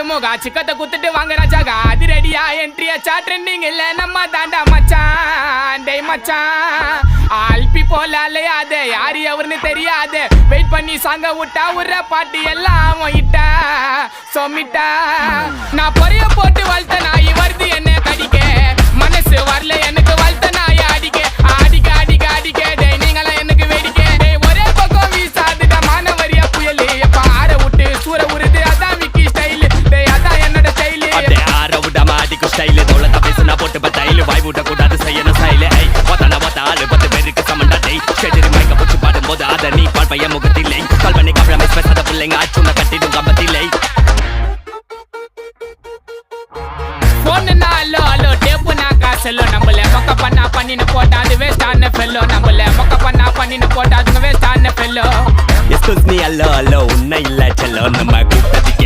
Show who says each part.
Speaker 1: ஆறுமுகா சிக்கத்தை குத்துட்டு வாங்க ராஜாகா அது ரெடியா என்ட்ரியாச்சா ட்ரெண்டிங் இல்ல நம்ம தாண்டா மச்சான் டேய் மச்சான் ஆல்பி போல அலையாத யாரு எவருன்னு தெரியாது வெயிட் பண்ணி சாங்க விட்டா உர்ற பாட்டு எல்லாம் இட்டா சொமிட்டா நான் பொரிய போட்டு வளர்த்த நாய் வருது என்ன கடிக்க மனசு வரல எனக்கு வளர்த்த நாய் அடிக்க அடிக்க அடிக்க அடிக்க டேய் நீங்களாம் எனக்கு வேடிக்கை டேய் ஒரே பக்கம் வீசாதுடா மானவரியா புயல் எப்ப ஆற விட்டு சூற உருது அதான் விக்கி ஸ்டைல் டேய் அதான் என்னோட ஸ்டைல்
Speaker 2: அடே ஆற விடாம அடிக்கும் ஸ்டைல் தோளத்தை பேசுனா போட்டு பத்தாயில வாய் விட கூடாது செய்யணும் ஸ்டைல் ஐ ஒத்தன ஒத்த ஆளு 10 பேருக்கு சமண்டா டேய் செடிரி மைக்க போட்டு பாடும்போது அத நீ பால் பைய முகத்தில்லை கால் பண்ணி கப்ளமே பேசாத பிள்ளைங்க ஆச்சுன கட்டிடும் கம்பத்தில்லை
Speaker 1: போன்னா அல்லோ அல்லோ டேப்பு நான் காசல்லோ நம்மள மொக்க பண்ணா பண்ணின்னு போட்டா அது வேஸ்ட் ஆன ஃபெல்லோ நம்மள மொக்க பண்ணா பண்ணின்னு போட்டா அது வேஸ்ட் ஆன ஃபெல்லோ
Speaker 2: எஸ்கூஸ் மீ அல்லோ அல்லோ உன்னை இல்ல செல்லோ நம்ம கூட்டத்துக்கு